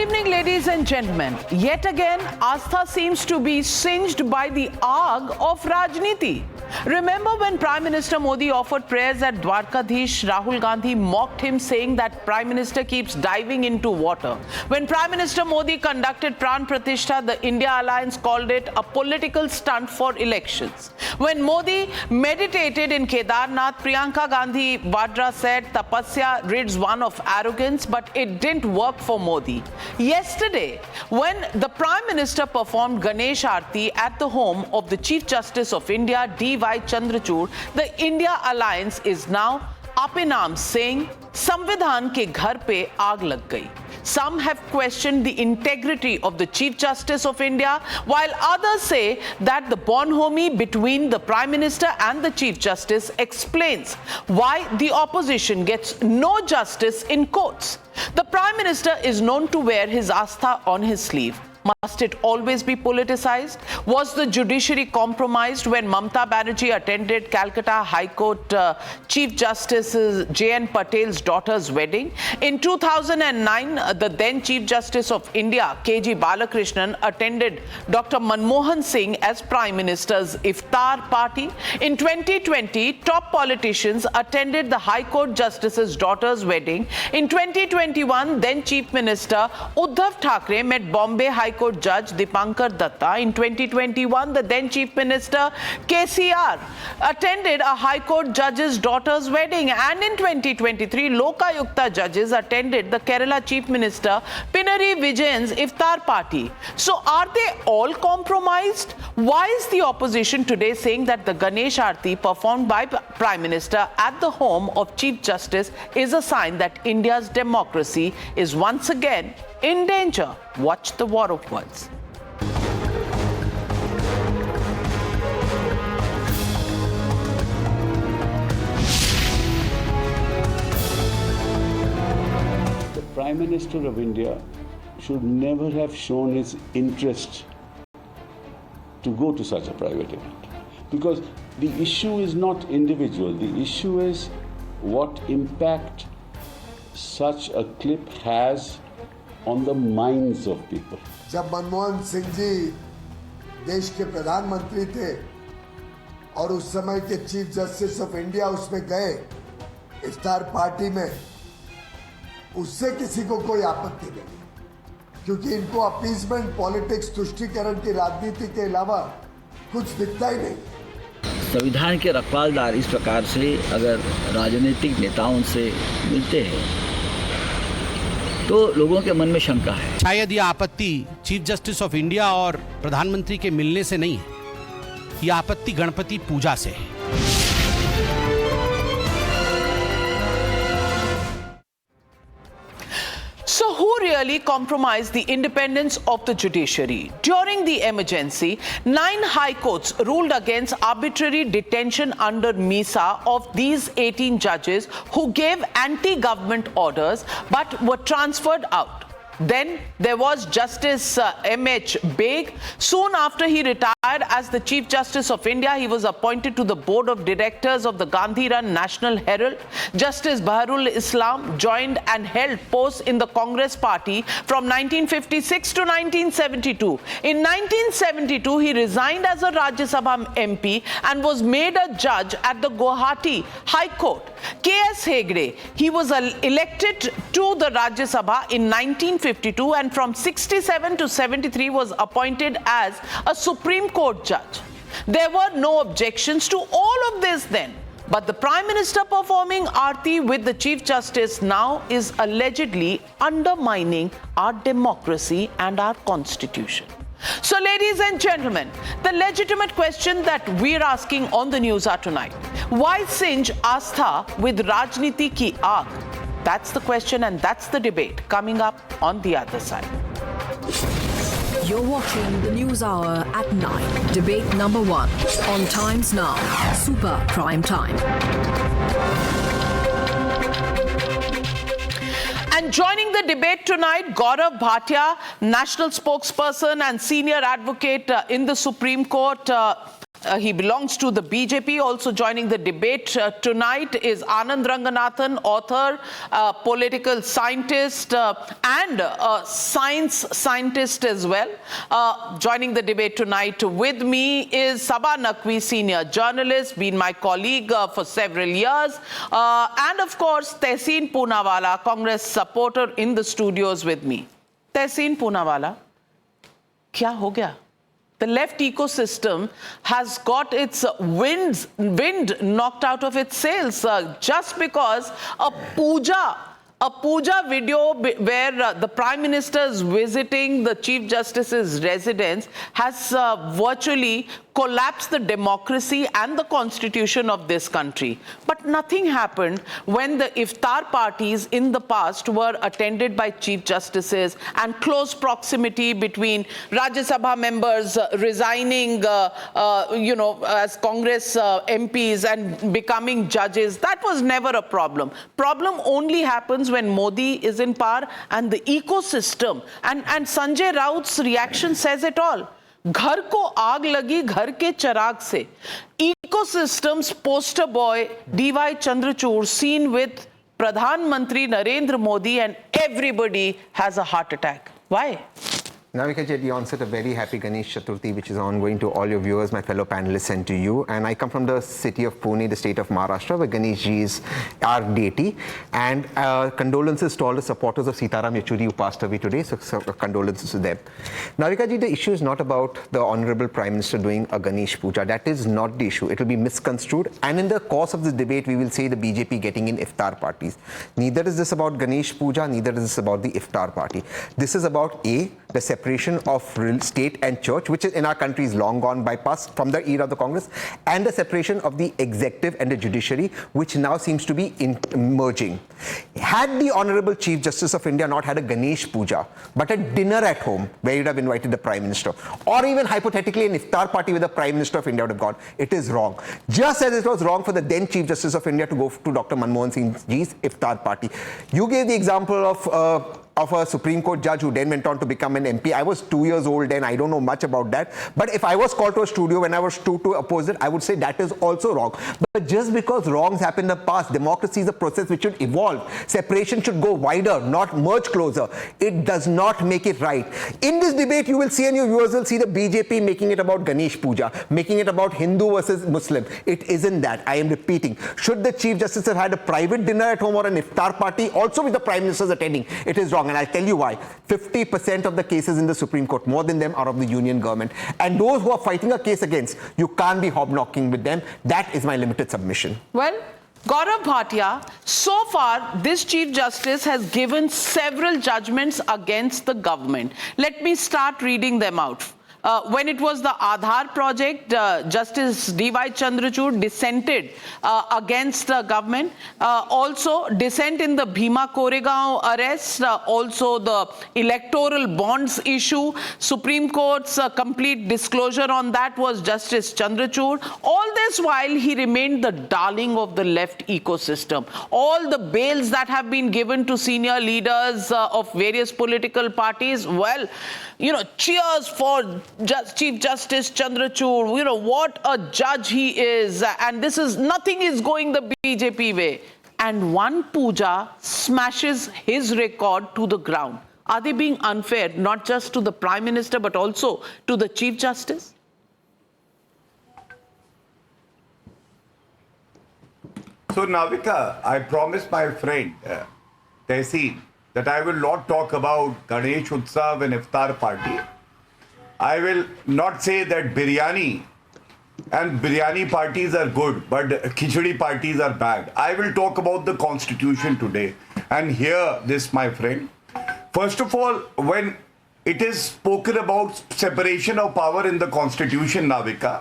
evening, ladies and gentlemen. Yet again, Astha seems to be singed by the arg of Rajniti. Remember when Prime Minister Modi offered prayers at Dwarkadhish, Rahul Gandhi mocked him, saying that Prime Minister keeps diving into water. When Prime Minister Modi conducted Pran Pratishtha, the India Alliance called it a political stunt for elections. When Modi meditated in Kedarnath, Priyanka Gandhi Vadra said tapasya rids one of arrogance, but it didn't work for Modi. Yesterday, when the Prime Minister performed Ganesh Aarti at the home of the Chief Justice of India, D.Y. Chandrachud, the India Alliance is now up in arms, saying Samvidhan ke ghar pe aag lag gayi. Some have questioned the integrity of the Chief Justice of India, while others say that the bonhomie between the Prime Minister and the Chief Justice explains why the opposition gets no justice in courts. The Prime Minister is known to wear his astha on his sleeve. Must it always be politicized? Was the judiciary compromised when Mamta Banerjee attended Calcutta High Court Chief Justice J.N. Patel's daughter's wedding? In 2009, the then Chief Justice of India, K.G. Balakrishnan, attended Dr. Manmohan Singh as Prime Minister's iftar party. In 2020, top politicians attended the High Court Justice's daughter's wedding. In 2021, then Chief Minister Uddhav Thackeray met Bombay High Court Judge Dipankar Datta. In 2021, the then Chief Minister KCR attended a High Court judge's daughter's wedding. And in 2023, Lokayukta judges attended the Kerala Chief Minister Pinarayi Vijayan's iftar party. So are they all compromised? Why is the opposition today saying that the Ganesh Aarti performed by Prime Minister at the home of Chief Justice is a sign that India's democracy is once again in danger? Watch the war of words. The Prime Minister of India should never have shown his interest to go to such a private event, because the issue is not individual. The issue is what impact such a clip has on the minds of people. जब मनमोहन सिंह जी देश के प्रधानमंत्री थे और उस समय के chief justice of India उसमें गए इफ्तार पार्टी में, उससे किसी को कोई आपत्ति नहीं, क्योंकि इनको अपीजमेंट पॉलिटिक्स, तुष्टीकरण की राजनीति के अलावा कुछ दिखता ही नहीं। संविधान के रखवालदार इस प्रकार से अगर राजनीतिक नेताओं से मिलते हैं तो लोगों के मन में शंका है। शायद यह आपत्ति चीफ जस्टिस ऑफ इंडिया और प्रधानमंत्री के मिलने से नहीं है, यह आपत्ति गणपति पूजा से है। So who really compromised the independence of the judiciary? During the emergency, 9 high courts ruled against arbitrary detention under MISA of these 18 judges who gave anti-government orders but were transferred out. Then there was Justice M.H. Beg. Soon after he retired as the Chief Justice of India, he was appointed to the board of directors of the Gandhi-run National Herald. Justice Baharul Islam joined and held posts in the Congress party from 1956 to 1972. In 1972, he resigned as a Rajya Sabha MP and was made a judge at the Guwahati High Court. K.S. Hegde, he was elected to the Rajya Sabha in 1952 and from 67 to 73 was appointed as a Supreme Court judge. There were no objections to all of this then. But the Prime Minister performing Aarti with the Chief Justice now is allegedly undermining our democracy and our constitution. So, ladies and gentlemen, the legitimate question that we're asking on the Newshour tonight: why singe Astha with Rajniti ki aag? That's the question and that's the debate coming up on the other side. You're watching the Newshour at 9. Debate number 1 on Times Now, Super Prime Time. And joining the debate tonight, Gaurav Bhatia, national spokesperson and senior advocate in the Supreme Court. He belongs to the BJP. Also joining the debate tonight is Anand Ranganathan, author, political scientist, and science scientist as well. Joining the debate tonight with me is Sabah Naqvi, senior journalist, been my colleague for several years. And of course, Tehseen Poonawala, Congress supporter in the studios with me. Tehseen Poonawala, kya ho gaya? The left ecosystem has got its wind knocked out of its sails just because a puja video where the Prime Minister is visiting the Chief Justice's residence has virtually collapsed the democracy and the constitution of this country. But nothing happened when the iftar parties in the past were attended by Chief Justices, and close proximity between Rajya Sabha members resigning, as Congress MPs and becoming judges. That was never a problem. Problem only happens when Modi is in power and the ecosystem. And Sanjay Raut's reaction says it all. घर को आग लगी घर के चिराग से. Ecosystem's poster boy DY Chandrachud seen with Pradhan Mantri Narendra Modi, and everybody has a heart attack. Why? Navika ji, at the onset, a very happy Ganesh Chaturthi, which is ongoing to all your viewers, my fellow panelists, and to you. And I come from the city of Pune, the state of Maharashtra, where Ganesh ji is our deity. And condolences to all the supporters of Sitaram Yechuri who passed away today. So condolences to them. Navika ji, the issue is not about the Honorable Prime Minister doing a Ganesh Puja. That is not the issue. It will be misconstrued. And in the course of this debate, we will say the BJP getting in iftar parties. Neither is this about Ganesh Puja, neither is this about the iftar party. This is about the separation of state and church, which is in our country is long gone bypassed from the era of the Congress, and the separation of the executive and the judiciary, which now seems to be merging. Had the Honorable Chief Justice of India not had a Ganesh Puja, but a dinner at home where you'd have invited the Prime Minister, or even hypothetically an iftar party where the Prime Minister of India would have gone, it is wrong. Just as it was wrong for the then Chief Justice of India to go to Dr. Manmohan Singh's iftar party. You gave the example of a Supreme Court judge who then went on to become an MP. I was 2 years old then, I don't know much about that. But if I was called to a studio when I was to oppose it, I would say that is also wrong. But just because wrongs happen in the past, democracy is a process which should evolve. Separation should go wider, not merge closer. It does not make it right. In this debate, you will see, and your viewers will see, the BJP making it about Ganesh Puja, making it about Hindu versus Muslim. It isn't that. I am repeating. Should the Chief Justice have had a private dinner at home or an iftar party, also with the Prime Ministers attending, it is wrong. And I'll tell you why. 50% of the cases in the Supreme Court, more than them, are of the union government. And those who are fighting a case against, you can't be hobnocking with them. That is my limited submission. Well, Gaurav Bhatia, so far this Chief Justice has given several judgments against the government. Let me start reading them out. When it was the Aadhaar project, Justice D.Y. Chandrachud dissented against the government. Also, dissent in the Bhima Koregaon arrest, also the electoral bonds issue. Supreme Court's complete disclosure on that was Justice Chandrachud. All this while, he remained the darling of the left ecosystem. All the bails that have been given to senior leaders of various political parties, well, cheers for Chief Justice Chandrachud, what a judge he is, and nothing is going the BJP way. And one puja smashes his record to the ground. Are they being unfair, not just to the Prime Minister, but also to the Chief Justice? So, Navika, I promised my friend, Tehseen, that I will not talk about Ganesh Utsav and Iftar party. I will not say that biryani and biryani parties are good, but khichdi parties are bad. I will talk about the constitution today. And hear this, my friend. First of all, when it is spoken about separation of power in the constitution, Navika,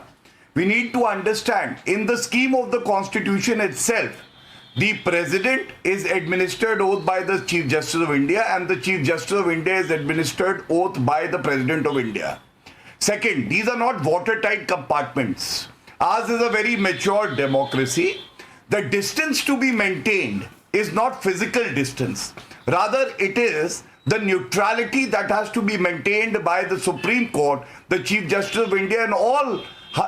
we need to understand, in the scheme of the constitution itself, the president is administered oath by the Chief Justice of India, and the Chief Justice of India is administered oath by the President of India. Second, these are not watertight compartments. Ours is a very mature democracy. The distance to be maintained is not physical distance. Rather, it is the neutrality that has to be maintained by the Supreme Court, the Chief Justice of India, and all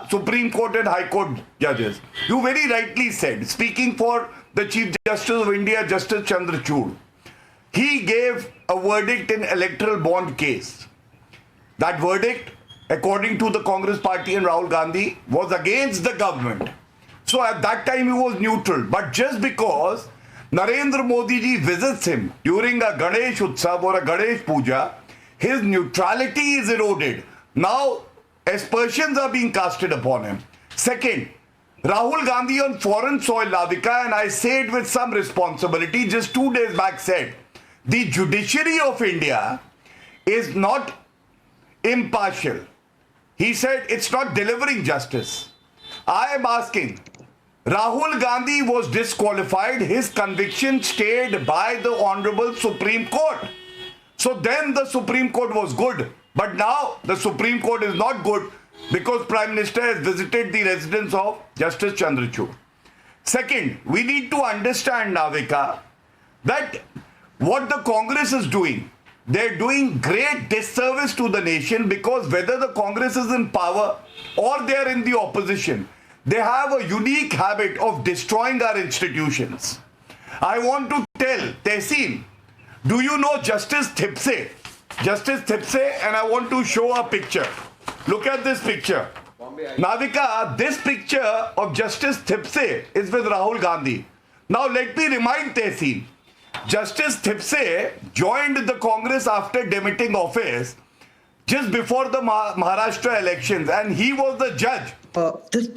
Supreme Court and High Court judges. You very rightly said, speaking for the Chief Justice of India, Justice Chandrachud, he gave a verdict in electoral bond case. That verdict, according to the Congress party and Rahul Gandhi, was against the government. So at that time he was neutral. But just because Narendra Modi ji visits him during a Ganesh Utsav or a Ganesh Puja, his neutrality is eroded. Now aspersions are being casted upon him. Second, Rahul Gandhi on foreign soil, Navika, and I say it with some responsibility, just 2 days back said, the judiciary of India is not impartial. He said it's not delivering justice. I am asking, Rahul Gandhi was disqualified, his conviction stayed by the Honorable Supreme Court. So then the Supreme Court was good. But now the Supreme Court is not good because Prime Minister has visited the residence of Justice Chandrachud. Second, we need to understand, Navika, that what the Congress is doing, they're doing great disservice to the nation, because whether the Congress is in power or they're in the opposition, they have a unique habit of destroying our institutions. I want to tell Tehseen, do you know Justice Thipse? Justice Thipse, and I want to show a picture. Look at this picture. Navika, this picture of Justice Thipse is with Rahul Gandhi. Now let me remind Tehseen, Justice Thipse joined the Congress after demitting office just before the Maharashtra elections, and he was the judge.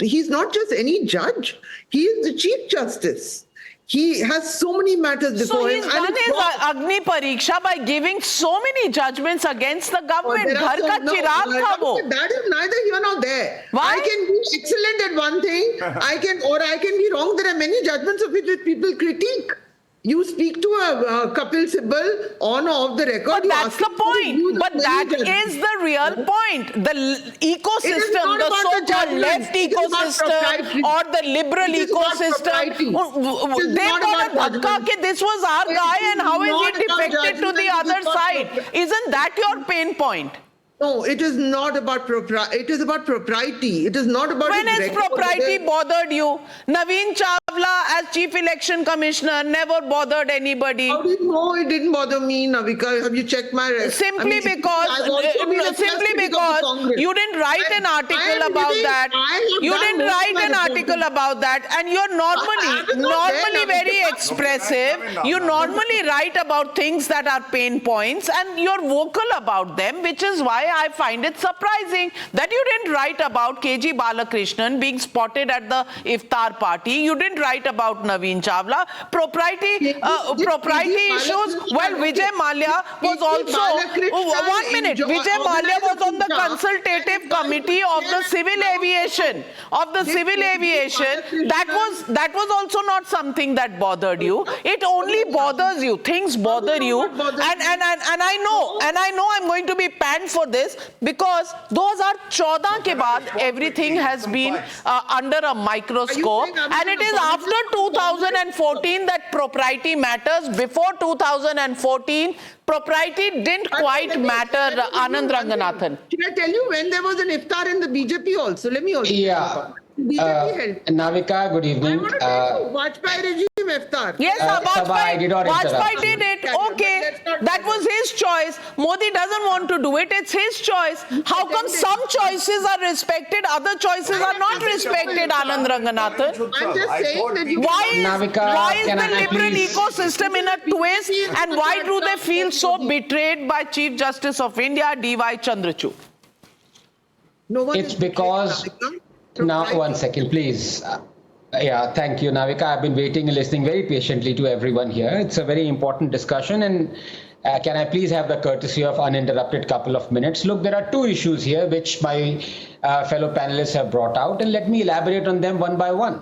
He's not just any judge. He is the Chief Justice. He has so many matters before him. So he's done his Agni Pariksha by giving so many judgments against the government. Ghar ka chirag tha wo. That is neither here nor there. Why? I can be excellent at one thing, I can be wrong. There are many judgments of which people critique. You speak to a Kapil Sibal on or off the record. But that's the point. But that is the real point. The ecosystem, the so-called left ecosystem or the liberal ecosystem, they got a dhakka that this was our guy and how is he defected to the other side? Isn't that your pain point? No, it is not about propriety. It is about propriety. It is not about... When has propriety bothered you? Naveen Chawla as Chief Election Commissioner never bothered anybody. How do you know it didn't bother me, Navika? Have you checked my... Simply because you didn't write an article about that. You didn't write an article about that. And you're normally very expressive. You normally write about things that are pain points and you're vocal about them, which is why I find it surprising that you didn't write about KG Balakrishnan being spotted at the iftar party. You didn't write about Naveen Chawla. Propriety issues. Well, Vijay Mallya was also... 1 minute. Vijay Mallya was on the consultative committee of the civil aviation. That was also not something that bothered you. It only bothers you. Things bother you. And I know I'm going to be panned for this because 2014 ke baad everything has been under a microscope, and it is after 2014 that propriety matters. Before 2014 propriety didn't quite matter. Anand Ranganathan, should I tell you when there was an iftar in the BJP also? Let me also Navika, good evening. I want to tell you, Vajpayee regime iftar. Yes, Vajpayee did it. Okay, that was his choice. Modi doesn't want to do it. It's his choice. How come some choices are respected, other choices are not respected, Anand Ranganathan? I'm just saying that why is the liberal ecosystem in a twist, and why do they feel so betrayed by Chief Justice of India, D.Y. Chandrachud? It's because... Now, 1 second, please. Thank you, Navika. I've been waiting and listening very patiently to everyone here. It's a very important discussion, and can I please have the courtesy of uninterrupted couple of minutes? Look, there are two issues here which my fellow panelists have brought out, and let me elaborate on them one by one.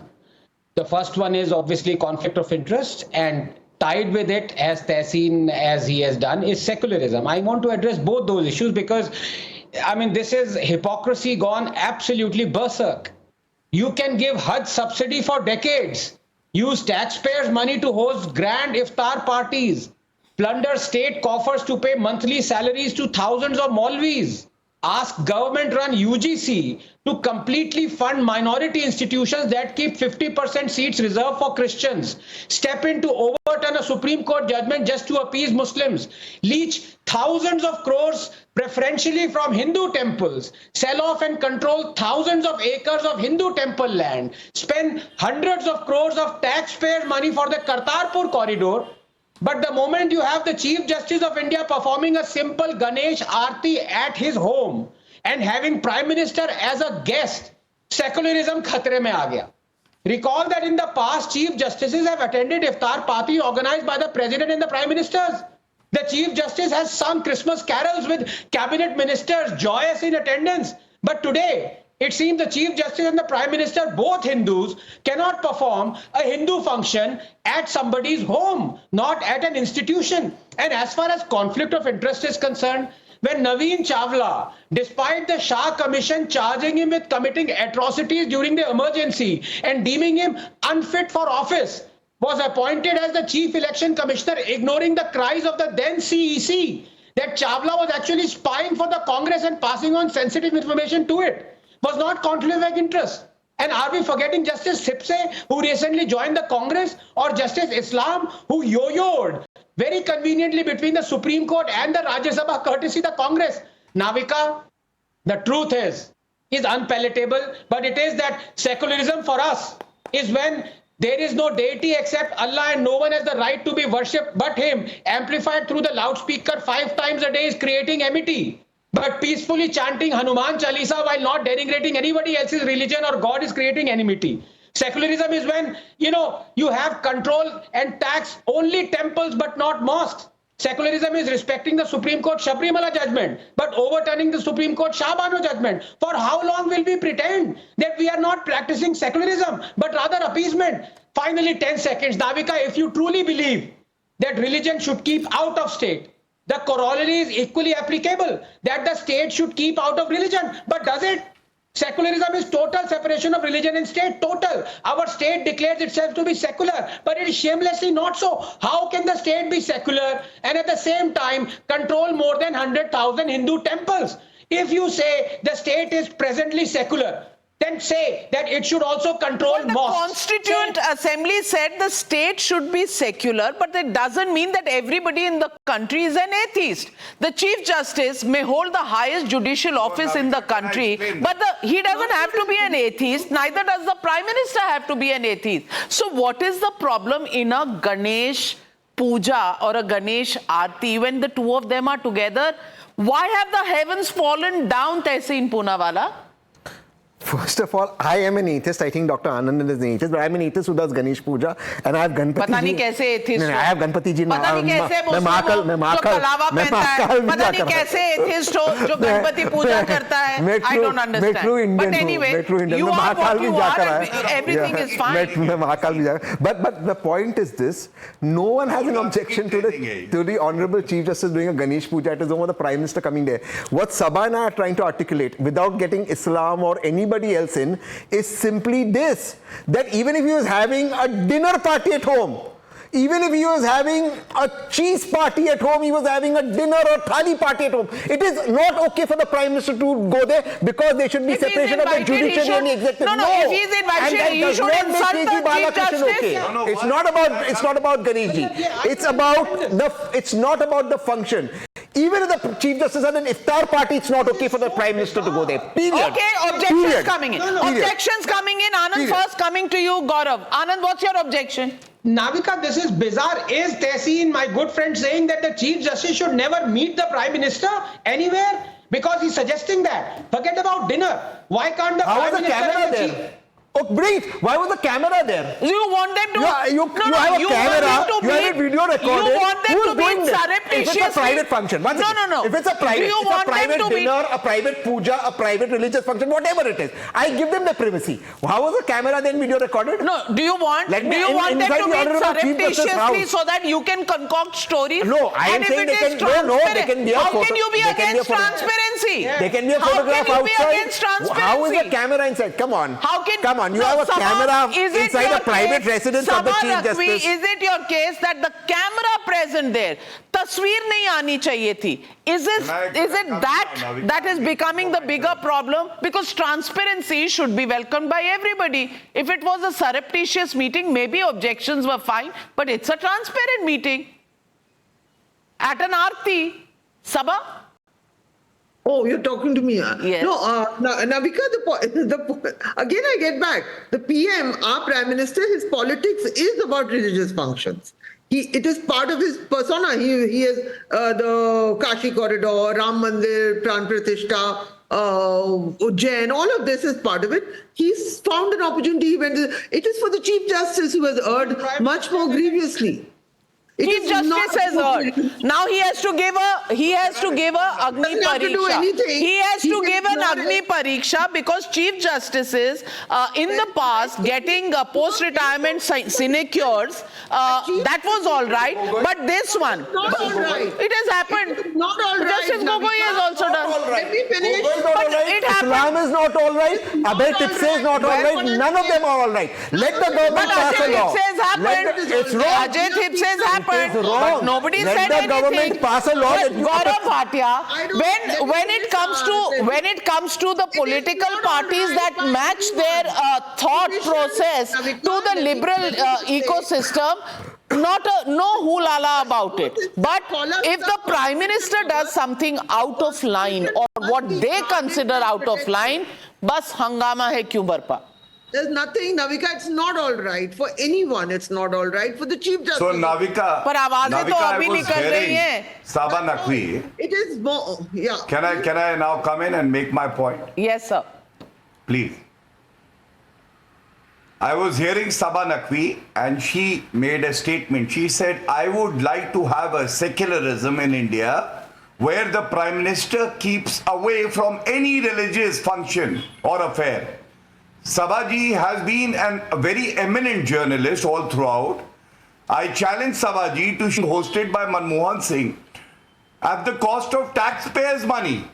The first one is obviously conflict of interest, and tied with it, as Tehseen, as he has done, is secularism. I want to address both those issues because I mean, this is hypocrisy gone absolutely berserk. You can give Hajj subsidy for decades, use taxpayers' money to host grand iftar parties, plunder state coffers to pay monthly salaries to thousands of Maulvis, ask government-run UGC to completely fund minority institutions that keep 50% seats reserved for Christians, step in to overturn a Supreme Court judgment just to appease Muslims, leech thousands of crores preferentially from Hindu temples, sell off and control thousands of acres of Hindu temple land, spend hundreds of crores of taxpayer money for the Kartarpur corridor. But the moment you have the Chief Justice of India performing a simple Ganesh Aarti at his home and having Prime Minister as a guest, secularism khatre mein aa gaya. Recall that in the past, Chief Justices have attended iftar party organized by the President and the Prime Ministers. The Chief Justice has sung Christmas carols with cabinet ministers joyous in attendance. But today, it seems the Chief Justice and the Prime Minister, both Hindus, cannot perform a Hindu function at somebody's home, not at an institution. And as far as conflict of interest is concerned, when Naveen Chawla, despite the Shah Commission charging him with committing atrocities during the emergency and deeming him unfit for office, was appointed as the Chief Election Commissioner, ignoring the cries of the then CEC that Chawla was actually spying for the Congress and passing on sensitive information to it, was not conflict of interest. And are we forgetting Justice Sipse, who recently joined the Congress, or Justice Islam, who yo-yoed very conveniently between the Supreme Court and the Rajya Sabha, courtesy the Congress? Navika, the truth is unpalatable, but it is that secularism for us is when there is no deity except Allah and no one has the right to be worshipped but Him, amplified through the loudspeaker 5 times a day is creating amity. But peacefully chanting Hanuman Chalisa while not denigrating anybody else's religion or God is creating enmity. Secularism is when, you have control and tax only temples but not mosques. Secularism is respecting the Supreme Court Sabrimala judgment but overturning the Supreme Court Shah Bano judgment. For how long will we pretend that we are not practicing secularism but rather appeasement? Finally, 10 seconds. Navika, if you truly believe that religion should keep out of state, the corollary is equally applicable, that the state should keep out of religion. But does it? Secularism is total separation of religion and state, total. Our state declares itself to be secular, but it is shamelessly not so. How can the state be secular and at the same time control more than 100,000 Hindu temples? If you say the state is presently secular, then say that it should also control mosques. The Constituent Assembly said the state should be secular, but that doesn't mean that everybody in the country is an atheist. The Chief Justice may hold the highest judicial office in the country, but he doesn't have to be an atheist, neither does the Prime Minister have to be an atheist. So what is the problem in a Ganesh Puja or a Ganesh Aarti when the two of them are together? Why have the heavens fallen down, Tehseen Poonawala? First of all, I am an atheist. I think Dr. Anand is an atheist, but I am an atheist who does Ganesh Puja, and I have Ganpati पता नहीं कैसे atheist I have Ganpati ji. पता नहीं कैसे मुस्लिम जो कलावा पहनता है, पता नहीं कैसे atheist हो जो गणपति पूजा करता है. I don't understand. But anyway, you are what you are and everything is fine. But the point is this: no one has an objection to the Honorable Chief Justice doing a Ganesh Puja at his home or the Prime Minister coming there. What Sabha and I are trying to articulate, without getting Islam or anybody else in, is simply this: that even if he was having a dinner party at home, even if he was having a cheese party at home, he was having a dinner or thali party at home, it is not okay for the Prime Minister to go there because there should be separation of the judiciary and the executive. No, if he's invited, he should insult the Chief Justice. Okay. It's not about Ganesh ji. It's not about the function. Even if the Chief Justice had an iftar party, it's not okay for the Prime Minister to go there. Period. Okay, objections coming in. Objections coming in. Anand, first coming to you, Gaurav. Anand, what's your objection? Navika, this is bizarre. Is Tehseen, my good friend, saying that the Chief Justice should never meet the Prime Minister anywhere? Because he's suggesting that. Forget about dinner. Why can't the Prime Minister... How was the camera there? Oh, brief. Why was the camera there? You want them to... You have a camera, you have a video recorded. You want them to meet If surreptitiously. it's a private function. No. If it's a private dinner, a private puja, a private religious function, whatever it is, I give them the privacy. How was the camera then video recorded? No, do you want them to meet surreptitiously so that you can concoct stories? No, I am saying they can... they can be a photo. How can you be against transparency? They can be a photograph outside. How can you be against transparency? How is the camera inside? Come on. How can on. You have a camera inside a private residence of the Chief Justice. Is it your case that the camera present there, tasveer nahi aani chahiye thi? Is it that is becoming the bigger problem? Because transparency should be welcomed by everybody. If it was a surreptitious meeting, maybe objections were fine, but it's a transparent meeting. At an Aarti, Sabha. Oh, you're talking to me? Yes. No, Navika, again I get back. The PM, our Prime Minister, his politics is about religious functions. It is part of his persona. He has the Kashi Corridor, Ram Mandir, Pran Pratishtha, Ujjain, all of this is part of it. He's found an opportunity. It is for the Chief Justice who has erred much more grievously. Chief Justice has heard. Now he has to give a Agni Pariksha. He has to give an Agni Pariksha because Chief Justices in the past getting post-retirement sinecures, that was all right. But this one, it has happened. Not all right. Justice Gogoi has also done. Let me finish. But it happened. Islam is not all right. Abhay Tipse is not all right. None of them are all right. Let the government pass a law. It's wrong. Ajay Tipse has happened. It's wrong. But nobody Let said the anything. government pass a law that Gaurav Bhatia, when it comes to the political parties that match their thought process to the liberal ecosystem, no hulala about it. But if the Prime Minister does something out of line or what they consider out of line, bas hangama hai kyun barpa? There's nothing, Navika, it's not all right. For anyone, it's not all right. For the Chief Justice. So, Navika, I was hearing Saba Naqvi. It is more, yeah. Can I now come in and make my point? Yes, sir. Please. I was hearing Saba Naqvi and she made a statement. She said, I would like to have a secularism in India where the Prime Minister keeps away from any religious function or affair. Sabaji has been a very eminent journalist all throughout. I challenge Sabaji to be hosted by Manmohan Singh at the cost of taxpayers' money.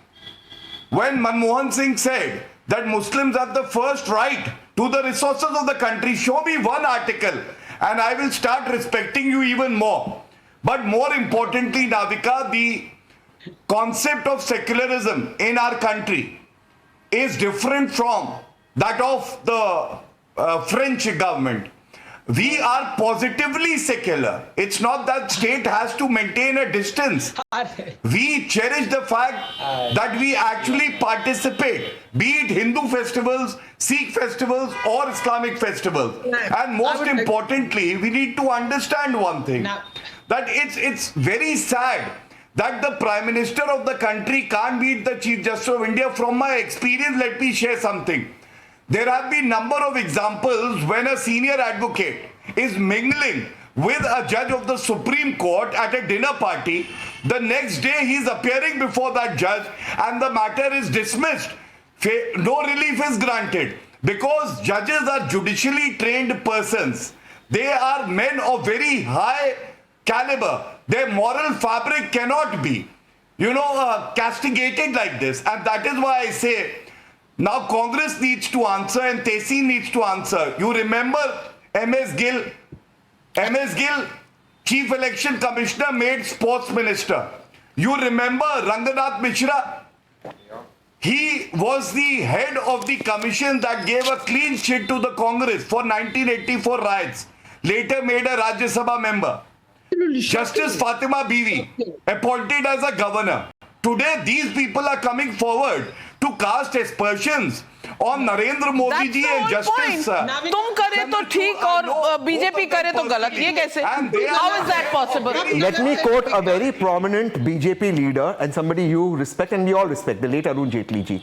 When Manmohan Singh said that Muslims have the first right to the resources of the country, show me one article and I will start respecting you even more. But more importantly, Navika, the concept of secularism in our country is different from that of the French government. We are positively secular. It's not that state has to maintain a distance. We cherish the fact that we actually participate, be it Hindu festivals, Sikh festivals or Islamic festivals. And most importantly, we need to understand one thing, that it's very sad that the Prime Minister of the country can't meet the Chief Justice of India. From my experience, let me share something. There have been number of examples when a senior advocate is mingling with a judge of the Supreme Court at a dinner party. The next day he is appearing before that judge and the matter is dismissed. No relief is granted because judges are judicially trained persons. They are men of very high caliber. Their moral fabric cannot be, castigated like this. And that is why I say, now Congress needs to answer and Tehseen needs to answer. You remember MS Gill, Chief Election Commissioner, made Sports Minister. You remember Ranganath Mishra? He was the head of the commission that gave a clean sheet to the Congress for 1984 riots. Later made a Rajya Sabha member. Justice Fatima Bibi, appointed as a governor. Today, these people are coming forward to cast aspersions on Narendra Modi ji and Justice. तुम करे तो ठीक और BJP करे तो गलत. ये कैसे? How is that possible? Let me quote a very prominent BJP leader and somebody you respect and we all respect, the late Arun Jaitley ji.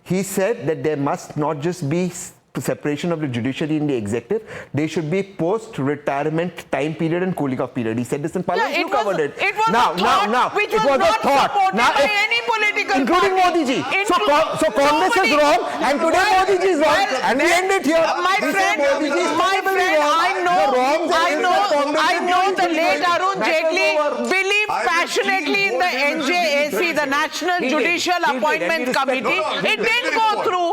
He said that there must not just be separation of the judiciary and the executive, they should be post-retirement time period and cooling off period. He said this in Parliament. Yeah, you covered it. It was a thought which was not supported by any political including party. Modi ji. So Congress is wrong and today Modi ji is wrong. And we end it here. My friend, I know the late Arun Jaitley believed passionately in the NJAC, the National Judicial He did, Appointment and we respect- Committee. No, It didn't go through.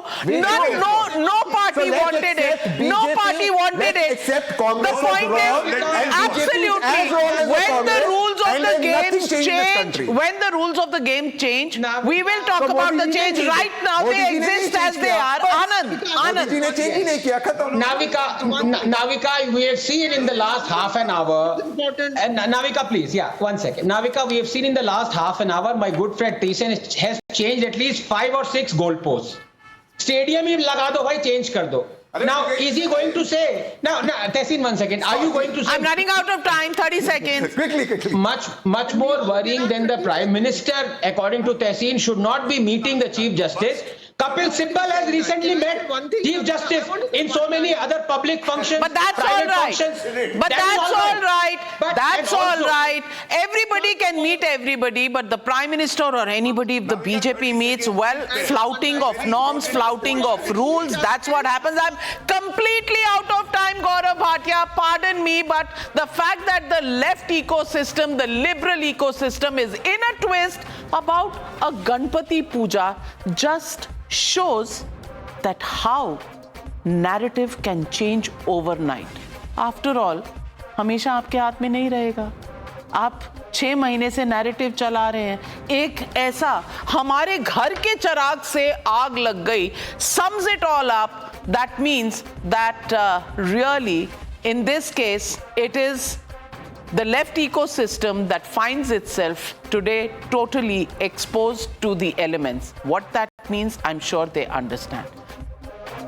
No party let's wanted it. accept No BJP, party wanted let's it. accept Congress The was point wrong, is, and BJP is absolutely, as wrong as the when the Congress, rules of and the then game nothing changed in this change, country. when the rules of the game change, Now- we will talk So about Modi the ji change. ne Right now, Modi they ji ne exist change as they kiya. are. Modi ji Anand. ne change ही नहीं किया, खत्म. Navika, we have seen in the last half an hour. Important. And Navika, please, yeah, 1 second. Navika, we have seen in the last half an hour, my good friend Tyson has changed at least 5 or 6 goalposts. Stadium ही लगा दो भाई, change कर दो. Now, is he going to say? Now, Tessin, 1 second. Are you going to say? I'm running out of time. 30 seconds. Quickly. Much more worrying than the Prime Minister, according to Tessin, should not be meeting the Chief Justice. Kapil Sibal has recently met Chief Justice in so many other public functions. But that's all private right. functions. But that's all right. But That's and all also- right. Everybody can meet everybody, but the Prime Minister or anybody, if the BJP meets, well, flouting of norms, flouting of rules, that's what happens. I'm completely out of time, Gaurav Bhatia. Pardon me, but the fact that the left ecosystem, the liberal ecosystem is in a twist about a Ganpati Puja just shows that how narrative can change overnight. After all, हमेशा आपके हाथ में नहीं रहेगा. आप 6 महीने से narrative चला रहे हैं. एक ऐसा हमारे घर के चिराग से आग लग गई. Sums it all up. That means that really, in this case, it is the left ecosystem that finds itself today totally exposed to the elements. What that means, I'm sure they understand.